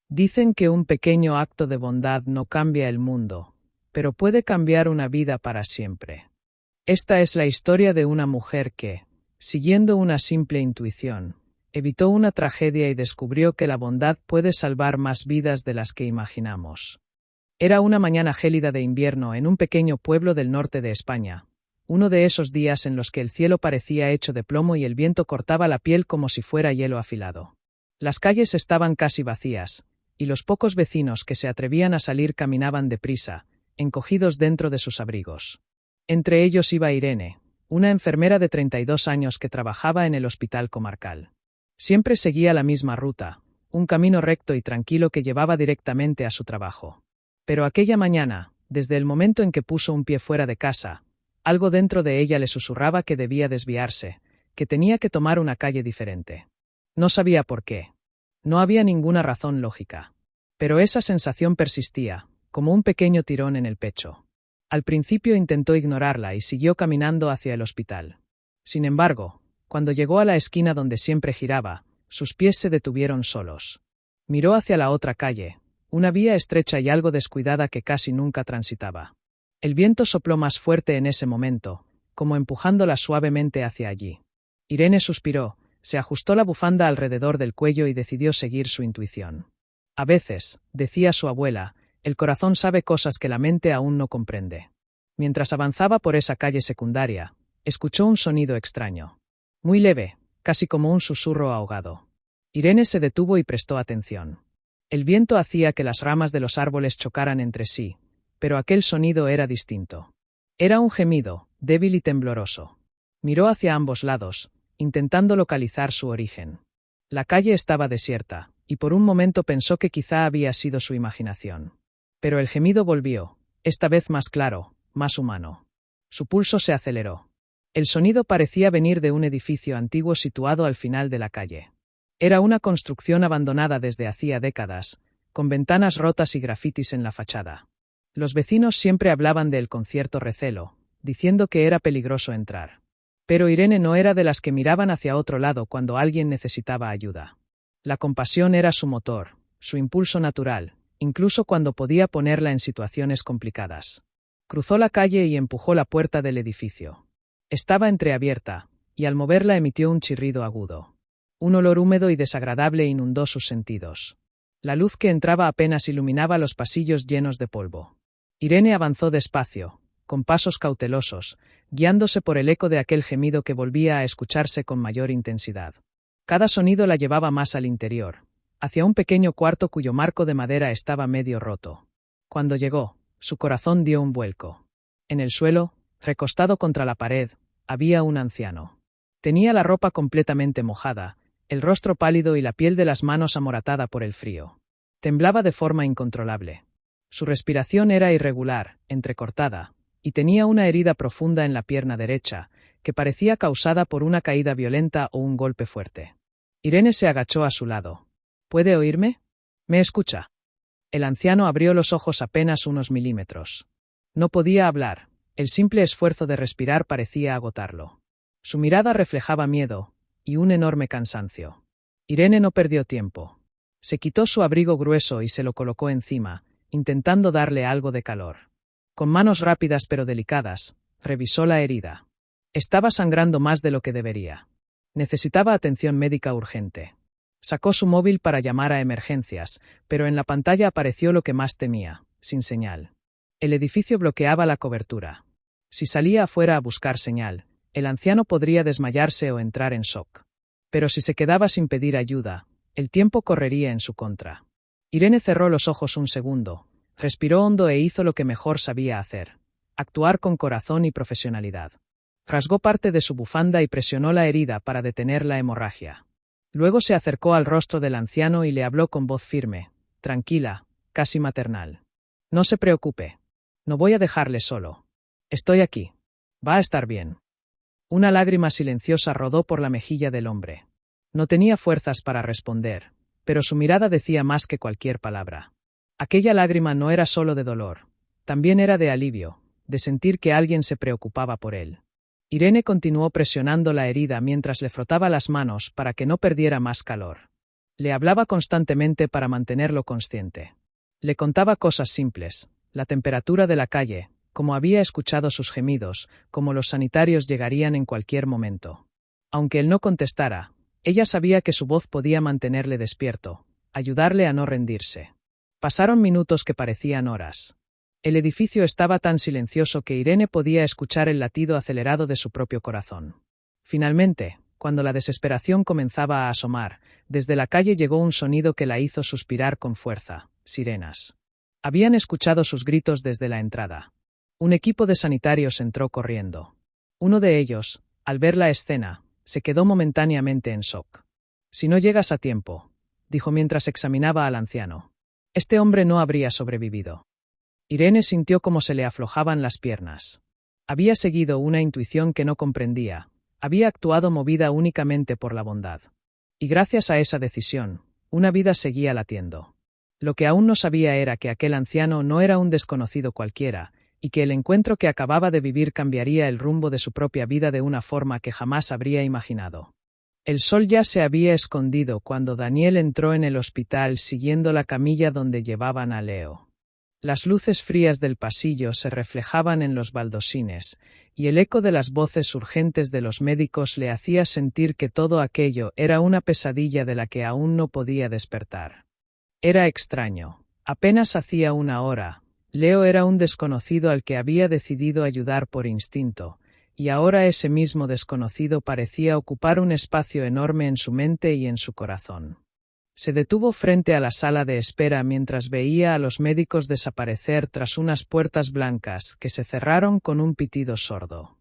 Dicen que un pequeño acto de bondad no cambia el mundo, pero puede cambiar una vida para siempre. Esta es la historia de una mujer que, siguiendo una simple intuición, evitó una tragedia y descubrió que la bondad puede salvar más vidas de las que imaginamos. Era una mañana gélida de invierno en un pequeño pueblo del norte de España, uno de esos días en los que el cielo parecía hecho de plomo y el viento cortaba la piel como si fuera hielo afilado. Las calles estaban casi vacías, y los pocos vecinos que se atrevían a salir caminaban deprisa, encogidos dentro de sus abrigos. Entre ellos iba Irene, una enfermera de 32 años que trabajaba en el hospital comarcal. Siempre seguía la misma ruta, un camino recto y tranquilo que llevaba directamente a su trabajo. Pero aquella mañana, desde el momento en que puso un pie fuera de casa, algo dentro de ella le susurraba que debía desviarse, que tenía que tomar una calle diferente. No sabía por qué. No había ninguna razón lógica. Pero esa sensación persistía, como un pequeño tirón en el pecho. Al principio intentó ignorarla y siguió caminando hacia el hospital. Sin embargo, cuando llegó a la esquina donde siempre giraba, sus pies se detuvieron solos. Miró hacia la otra calle, una vía estrecha y algo descuidada que casi nunca transitaba. El viento sopló más fuerte en ese momento, como empujándola suavemente hacia allí. Irene suspiró, se ajustó la bufanda alrededor del cuello y decidió seguir su intuición. A veces, decía su abuela, el corazón sabe cosas que la mente aún no comprende. Mientras avanzaba por esa calle secundaria, escuchó un sonido extraño. Muy leve, casi como un susurro ahogado. Irene se detuvo y prestó atención. El viento hacía que las ramas de los árboles chocaran entre sí, pero aquel sonido era distinto. Era un gemido, débil y tembloroso. Miró hacia ambos lados, intentando localizar su origen. La calle estaba desierta, y por un momento pensó que quizá había sido su imaginación. Pero el gemido volvió, esta vez más claro, más humano. Su pulso se aceleró. El sonido parecía venir de un edificio antiguo situado al final de la calle. Era una construcción abandonada desde hacía décadas, con ventanas rotas y grafitis en la fachada. Los vecinos siempre hablaban del concierto recelo, diciendo que era peligroso entrar. Pero Irene no era de las que miraban hacia otro lado cuando alguien necesitaba ayuda. La compasión era su motor, su impulso natural, incluso cuando podía ponerla en situaciones complicadas. Cruzó la calle y empujó la puerta del edificio. Estaba entreabierta, y al moverla emitió un chirrido agudo. Un olor húmedo y desagradable inundó sus sentidos. La luz que entraba apenas iluminaba los pasillos llenos de polvo. Irene avanzó despacio, con pasos cautelosos, guiándose por el eco de aquel gemido que volvía a escucharse con mayor intensidad. Cada sonido la llevaba más al interior, hacia un pequeño cuarto cuyo marco de madera estaba medio roto. Cuando llegó, su corazón dio un vuelco. En el suelo, recostado contra la pared, había un anciano. Tenía la ropa completamente mojada, el rostro pálido y la piel de las manos amoratada por el frío. Temblaba de forma incontrolable. Su respiración era irregular, entrecortada, y tenía una herida profunda en la pierna derecha, que parecía causada por una caída violenta o un golpe fuerte. Irene se agachó a su lado. ¿Puede oírme? ¿Me escucha? El anciano abrió los ojos apenas unos milímetros. No podía hablar, el simple esfuerzo de respirar parecía agotarlo. Su mirada reflejaba miedo y un enorme cansancio. Irene no perdió tiempo. Se quitó su abrigo grueso y se lo colocó encima, intentando darle algo de calor. Con manos rápidas pero delicadas, revisó la herida. Estaba sangrando más de lo que debería. Necesitaba atención médica urgente. Sacó su móvil para llamar a emergencias, pero en la pantalla apareció lo que más temía, sin señal. El edificio bloqueaba la cobertura. Si salía afuera a buscar señal, el anciano podría desmayarse o entrar en shock. Pero si se quedaba sin pedir ayuda, el tiempo correría en su contra. Irene cerró los ojos un segundo, respiró hondo e hizo lo que mejor sabía hacer: actuar con corazón y profesionalidad. Rasgó parte de su bufanda y presionó la herida para detener la hemorragia. Luego se acercó al rostro del anciano y le habló con voz firme, tranquila, casi maternal. No se preocupe. No voy a dejarle solo. Estoy aquí. Va a estar bien. Una lágrima silenciosa rodó por la mejilla del hombre. No tenía fuerzas para responder, pero su mirada decía más que cualquier palabra. Aquella lágrima no era solo de dolor, también era de alivio, de sentir que alguien se preocupaba por él. Irene continuó presionando la herida mientras le frotaba las manos para que no perdiera más calor. Le hablaba constantemente para mantenerlo consciente. Le contaba cosas simples, la temperatura de la calle, cómo había escuchado sus gemidos, cómo los sanitarios llegarían en cualquier momento. Aunque él no contestara, ella sabía que su voz podía mantenerle despierto, ayudarle a no rendirse. Pasaron minutos que parecían horas. El edificio estaba tan silencioso que Irene podía escuchar el latido acelerado de su propio corazón. Finalmente, cuando la desesperación comenzaba a asomar, desde la calle llegó un sonido que la hizo suspirar con fuerza: sirenas. Habían escuchado sus gritos desde la entrada. Un equipo de sanitarios entró corriendo. Uno de ellos, al ver la escena, se quedó momentáneamente en shock. «Si no llegas a tiempo», dijo mientras examinaba al anciano. «Este hombre no habría sobrevivido». Irene sintió cómo se le aflojaban las piernas. Había seguido una intuición que no comprendía. Había actuado movida únicamente por la bondad. Y gracias a esa decisión, una vida seguía latiendo. Lo que aún no sabía era que aquel anciano no era un desconocido cualquiera, y que el encuentro que acababa de vivir cambiaría el rumbo de su propia vida de una forma que jamás habría imaginado. El sol ya se había escondido cuando Daniel entró en el hospital siguiendo la camilla donde llevaban a Leo. Las luces frías del pasillo se reflejaban en los baldosines, y el eco de las voces urgentes de los médicos le hacía sentir que todo aquello era una pesadilla de la que aún no podía despertar. Era extraño. Apenas hacía una hora, Leo era un desconocido al que había decidido ayudar por instinto, y ahora ese mismo desconocido parecía ocupar un espacio enorme en su mente y en su corazón. Se detuvo frente a la sala de espera mientras veía a los médicos desaparecer tras unas puertas blancas que se cerraron con un pitido sordo.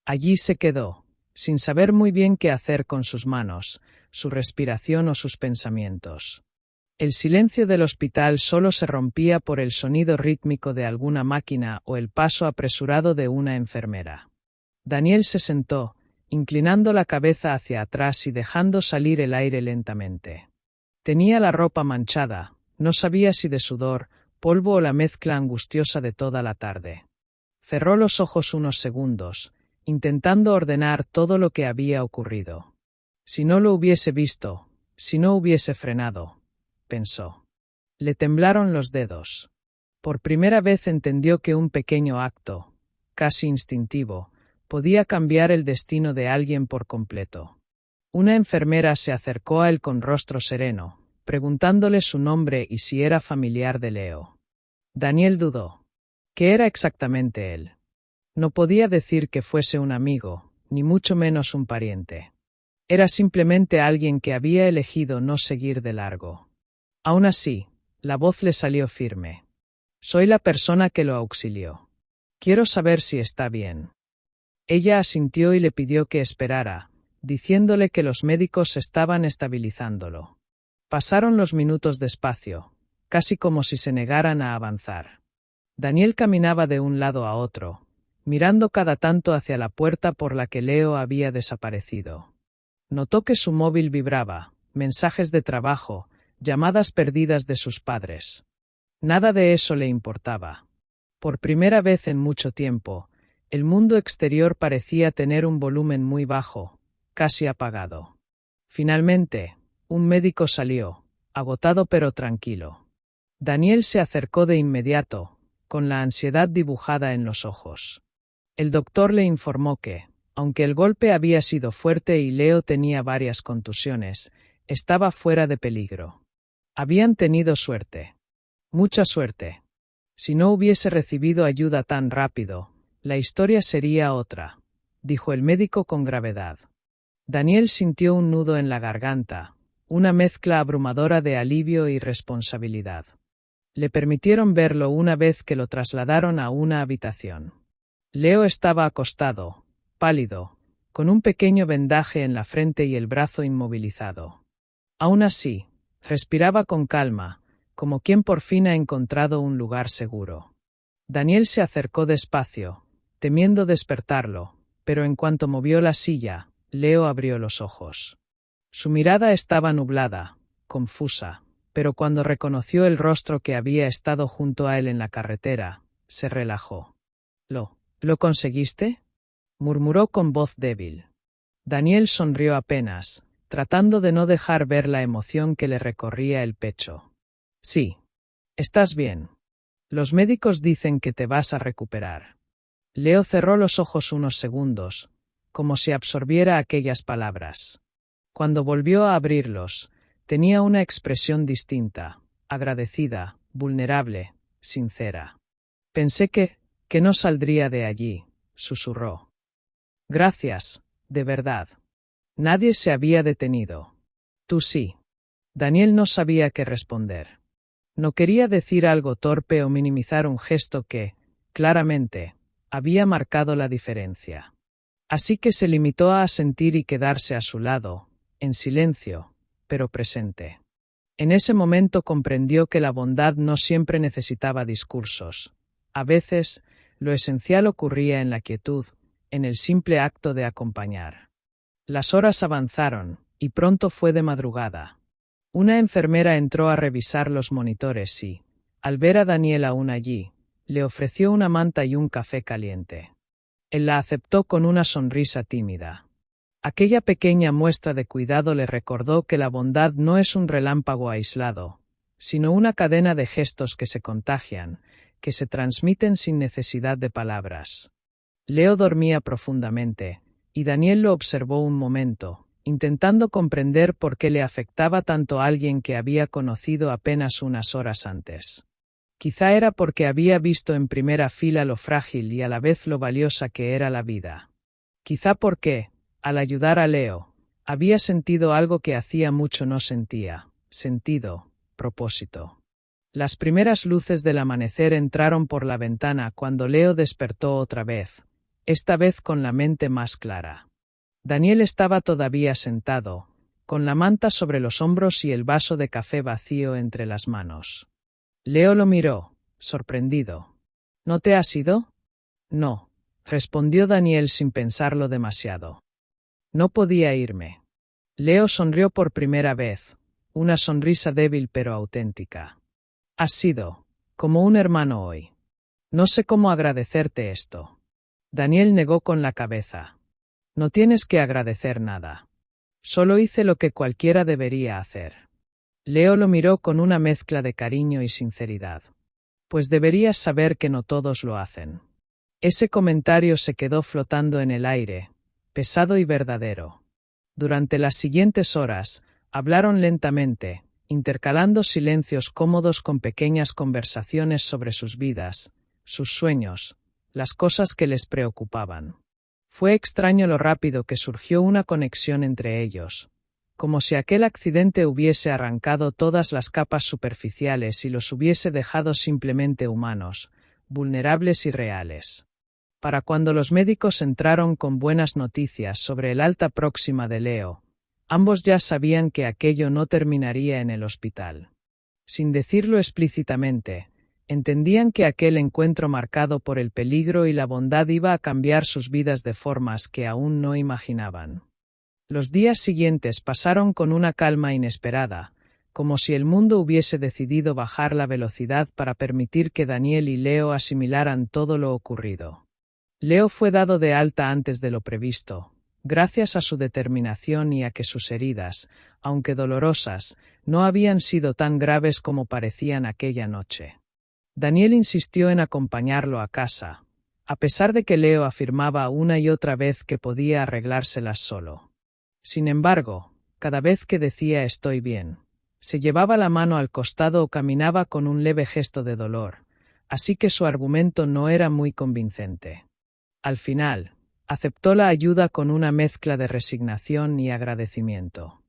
Allí se quedó, sin saber muy bien qué hacer con sus manos, su respiración o sus pensamientos. El silencio del hospital solo se rompía por el sonido rítmico de alguna máquina o el paso apresurado de una enfermera. Daniel se sentó, inclinando la cabeza hacia atrás y dejando salir el aire lentamente. Tenía la ropa manchada, no sabía si de sudor, polvo o la mezcla angustiosa de toda la tarde. Cerró los ojos unos segundos, intentando ordenar todo lo que había ocurrido. Si no lo hubiese visto, si no hubiese frenado, pensó. Le temblaron los dedos. Por primera vez entendió que un pequeño acto, casi instintivo, podía cambiar el destino de alguien por completo. Una enfermera se acercó a él con rostro sereno, preguntándole su nombre y si era familiar de Leo. Daniel dudó. ¿Qué era exactamente él? No podía decir que fuese un amigo, ni mucho menos un pariente. Era simplemente alguien que había elegido no seguir de largo. Aún así, la voz le salió firme. Soy la persona que lo auxilió. Quiero saber si está bien. Ella asintió y le pidió que esperara, diciéndole que los médicos estaban estabilizándolo. Pasaron los minutos despacio, casi como si se negaran a avanzar. Daniel caminaba de un lado a otro, mirando cada tanto hacia la puerta por la que Leo había desaparecido. Notó que su móvil vibraba, mensajes de trabajo, llamadas perdidas de sus padres. Nada de eso le importaba. Por primera vez en mucho tiempo, el mundo exterior parecía tener un volumen muy bajo, casi apagado. Finalmente, un médico salió, agotado pero tranquilo. Daniel se acercó de inmediato, con la ansiedad dibujada en los ojos. El doctor le informó que, aunque el golpe había sido fuerte y Leo tenía varias contusiones, estaba fuera de peligro. Habían tenido suerte. Mucha suerte. Si no hubiese recibido ayuda tan rápido, la historia sería otra, dijo el médico con gravedad. Daniel sintió un nudo en la garganta, una mezcla abrumadora de alivio y responsabilidad. Le permitieron verlo una vez que lo trasladaron a una habitación. Leo estaba acostado, pálido, con un pequeño vendaje en la frente y el brazo inmovilizado. Aún así, respiraba con calma, como quien por fin ha encontrado un lugar seguro. Daniel se acercó despacio, temiendo despertarlo, pero en cuanto movió la silla, Leo abrió los ojos. Su mirada estaba nublada, confusa, pero cuando reconoció el rostro que había estado junto a él en la carretera, se relajó. ¿Lo conseguiste?, murmuró con voz débil. Daniel sonrió apenas, tratando de no dejar ver la emoción que le recorría el pecho. Sí. Estás bien. Los médicos dicen que te vas a recuperar. Leo cerró los ojos unos segundos, como si absorbiera aquellas palabras. Cuando volvió a abrirlos, tenía una expresión distinta, agradecida, vulnerable, sincera. Pensé que no saldría de allí, susurró. Gracias, de verdad. Nadie se había detenido. Tú sí. Daniel no sabía qué responder. No quería decir algo torpe o minimizar un gesto que, claramente, había marcado la diferencia. Así que se limitó a asentir y quedarse a su lado, en silencio, pero presente. En ese momento comprendió que la bondad no siempre necesitaba discursos. A veces, lo esencial ocurría en la quietud, en el simple acto de acompañar. Las horas avanzaron, y pronto fue de madrugada. Una enfermera entró a revisar los monitores y, al ver a Daniel aún allí, le ofreció una manta y un café caliente. Él la aceptó con una sonrisa tímida. Aquella pequeña muestra de cuidado le recordó que la bondad no es un relámpago aislado, sino una cadena de gestos que se contagian, que se transmiten sin necesidad de palabras. Leo dormía profundamente, y Daniel lo observó un momento, intentando comprender por qué le afectaba tanto a alguien que había conocido apenas unas horas antes. Quizá era porque había visto en primera fila lo frágil y a la vez lo valiosa que era la vida. Quizá porque, al ayudar a Leo, había sentido algo que hacía mucho no sentía: sentido, propósito. Las primeras luces del amanecer entraron por la ventana cuando Leo despertó otra vez, esta vez con la mente más clara. Daniel estaba todavía sentado, con la manta sobre los hombros y el vaso de café vacío entre las manos. Leo lo miró, sorprendido. ¿No te has ido? No, respondió Daniel sin pensarlo demasiado. No podía irme. Leo sonrió por primera vez, una sonrisa débil pero auténtica. Has sido, como un hermano hoy. No sé cómo agradecerte esto. Daniel negó con la cabeza. No tienes que agradecer nada. Solo hice lo que cualquiera debería hacer. Leo lo miró con una mezcla de cariño y sinceridad. Pues deberías saber que no todos lo hacen. Ese comentario se quedó flotando en el aire, pesado y verdadero. Durante las siguientes horas, hablaron lentamente, intercalando silencios cómodos con pequeñas conversaciones sobre sus vidas, sus sueños, las cosas que les preocupaban. Fue extraño lo rápido que surgió una conexión entre ellos, como si aquel accidente hubiese arrancado todas las capas superficiales y los hubiese dejado simplemente humanos, vulnerables y reales. Para cuando los médicos entraron con buenas noticias sobre el alta próxima de Leo, ambos ya sabían que aquello no terminaría en el hospital. Sin decirlo explícitamente, entendían que aquel encuentro marcado por el peligro y la bondad iba a cambiar sus vidas de formas que aún no imaginaban. Los días siguientes pasaron con una calma inesperada, como si el mundo hubiese decidido bajar la velocidad para permitir que Daniel y Leo asimilaran todo lo ocurrido. Leo fue dado de alta antes de lo previsto, gracias a su determinación y a que sus heridas, aunque dolorosas, no habían sido tan graves como parecían aquella noche. Daniel insistió en acompañarlo a casa, a pesar de que Leo afirmaba una y otra vez que podía arreglárselas solo. Sin embargo, cada vez que decía estoy bien, se llevaba la mano al costado o caminaba con un leve gesto de dolor, así que su argumento no era muy convincente. Al final, aceptó la ayuda con una mezcla de resignación y agradecimiento.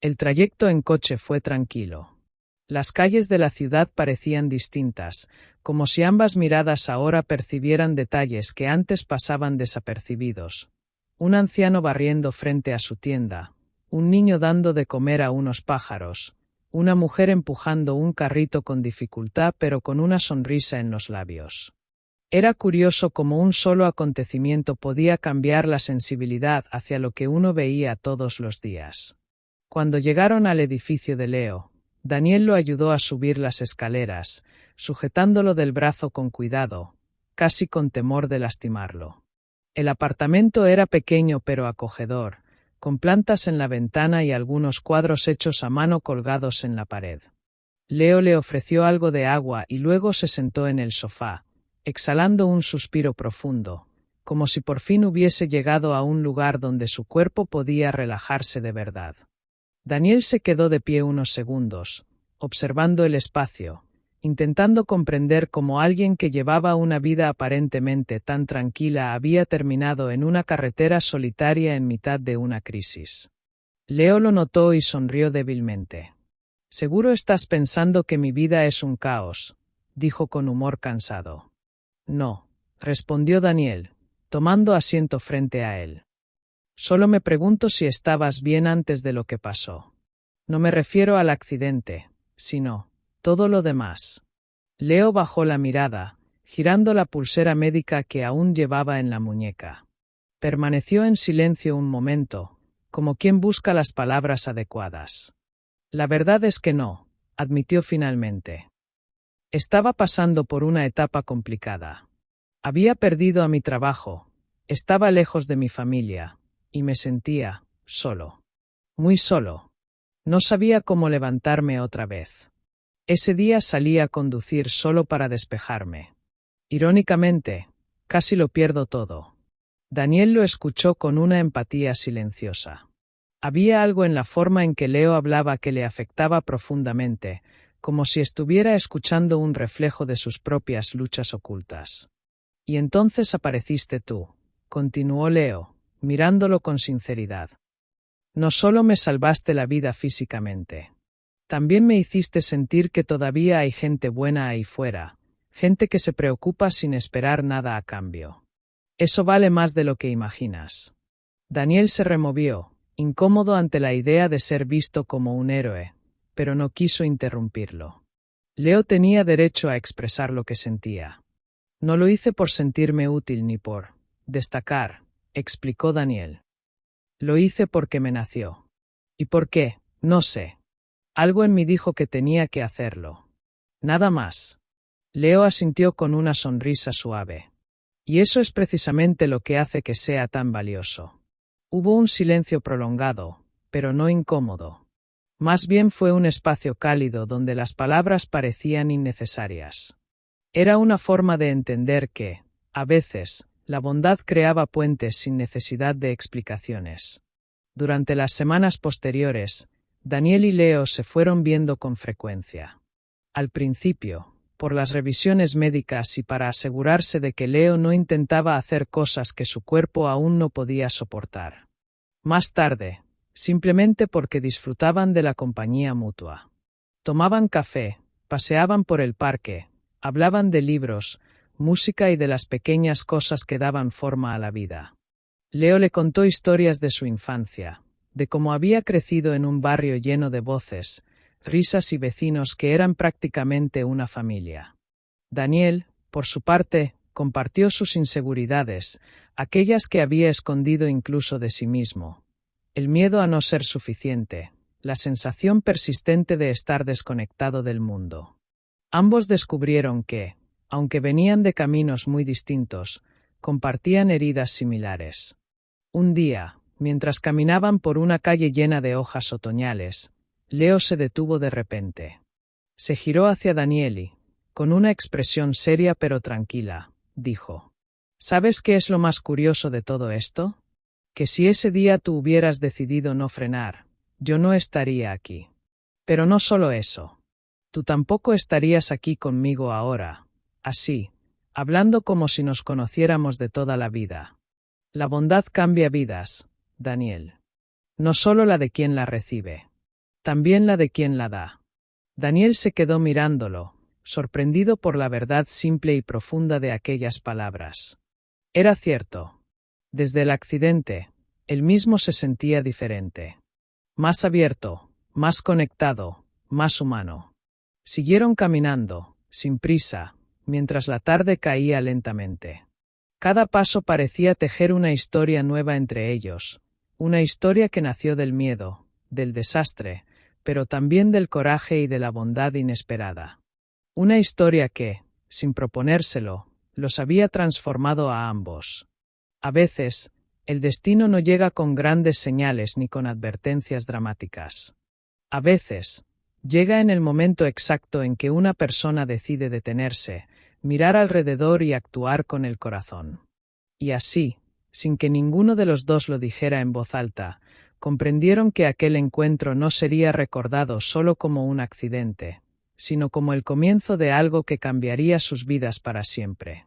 El trayecto en coche fue tranquilo. Las calles de la ciudad parecían distintas, como si ambas miradas ahora percibieran detalles que antes pasaban desapercibidos. Un anciano barriendo frente a su tienda, un niño dando de comer a unos pájaros, una mujer empujando un carrito con dificultad pero con una sonrisa en los labios. Era curioso cómo un solo acontecimiento podía cambiar la sensibilidad hacia lo que uno veía todos los días. Cuando llegaron al edificio de Leo, Daniel lo ayudó a subir las escaleras, sujetándolo del brazo con cuidado, casi con temor de lastimarlo. El apartamento era pequeño pero acogedor, con plantas en la ventana y algunos cuadros hechos a mano colgados en la pared. Leo le ofreció algo de agua y luego se sentó en el sofá, exhalando un suspiro profundo, como si por fin hubiese llegado a un lugar donde su cuerpo podía relajarse de verdad. Daniel se quedó de pie unos segundos, observando el espacio, intentando comprender cómo alguien que llevaba una vida aparentemente tan tranquila había terminado en una carretera solitaria en mitad de una crisis. Leo lo notó y sonrió débilmente. «Seguro estás pensando que mi vida es un caos», dijo con humor cansado. «No», respondió Daniel, tomando asiento frente a él. «Solo me pregunto si estabas bien antes de lo que pasó. No me refiero al accidente, sino todo lo demás». Leo bajó la mirada, girando la pulsera médica que aún llevaba en la muñeca. Permaneció en silencio un momento, como quien busca las palabras adecuadas. «La verdad es que no», admitió finalmente. «Estaba pasando por una etapa complicada. Había perdido a mi trabajo, estaba lejos de mi familia, y me sentía solo. Muy solo. No sabía cómo levantarme otra vez. Ese día salí a conducir solo para despejarme. Irónicamente, casi lo pierdo todo». Daniel lo escuchó con una empatía silenciosa. Había algo en la forma en que Leo hablaba que le afectaba profundamente, como si estuviera escuchando un reflejo de sus propias luchas ocultas. «Y entonces apareciste tú», continuó Leo, mirándolo con sinceridad. «No solo me salvaste la vida físicamente. También me hiciste sentir que todavía hay gente buena ahí fuera, gente que se preocupa sin esperar nada a cambio. Eso vale más de lo que imaginas». Daniel se removió, incómodo ante la idea de ser visto como un héroe, pero no quiso interrumpirlo. Leo tenía derecho a expresar lo que sentía. «No lo hice por sentirme útil ni por destacar», explicó Daniel. «Lo hice porque me nació. ¿Y por qué? No sé. Algo en mí dijo que tenía que hacerlo. Nada más». Leo asintió con una sonrisa suave. «Y eso es precisamente lo que hace que sea tan valioso». Hubo un silencio prolongado, pero no incómodo. Más bien fue un espacio cálido donde las palabras parecían innecesarias. Era una forma de entender que, a veces, la bondad creaba puentes sin necesidad de explicaciones. Durante las semanas posteriores, Daniel y Leo se fueron viendo con frecuencia. Al principio, por las revisiones médicas y para asegurarse de que Leo no intentaba hacer cosas que su cuerpo aún no podía soportar. Más tarde, simplemente porque disfrutaban de la compañía mutua. Tomaban café, paseaban por el parque, hablaban de libros, música y de las pequeñas cosas que daban forma a la vida. Leo le contó historias de su infancia, de cómo había crecido en un barrio lleno de voces, risas y vecinos que eran prácticamente una familia. Daniel, por su parte, compartió sus inseguridades, aquellas que había escondido incluso de sí mismo. El miedo a no ser suficiente, la sensación persistente de estar desconectado del mundo. Ambos descubrieron que, aunque venían de caminos muy distintos, compartían heridas similares. Un día, mientras caminaban por una calle llena de hojas otoñales, Leo se detuvo de repente. Se giró hacia Daniel y, con una expresión seria pero tranquila, dijo: «¿Sabes qué es lo más curioso de todo esto? Que si ese día tú hubieras decidido no frenar, yo no estaría aquí. Pero no solo eso. Tú tampoco estarías aquí conmigo ahora, así, hablando como si nos conociéramos de toda la vida. La bondad cambia vidas, Daniel. No solo la de quien la recibe, también la de quien la da». Daniel se quedó mirándolo, sorprendido por la verdad simple y profunda de aquellas palabras. Era cierto. Desde el accidente, él mismo se sentía diferente. Más abierto, más conectado, más humano. Siguieron caminando, sin prisa, mientras la tarde caía lentamente. Cada paso parecía tejer una historia nueva entre ellos, una historia que nació del miedo, del desastre, pero también del coraje y de la bondad inesperada. Una historia que, sin proponérselo, los había transformado a ambos. A veces, El destino no llega con grandes señales ni con advertencias dramáticas. A veces, llega en el momento exacto en que una persona decide detenerse, mirar alrededor y actuar con el corazón. Y así, sin que ninguno de los dos lo dijera en voz alta, comprendieron que aquel encuentro no sería recordado solo como un accidente, sino como el comienzo de algo que cambiaría sus vidas para siempre.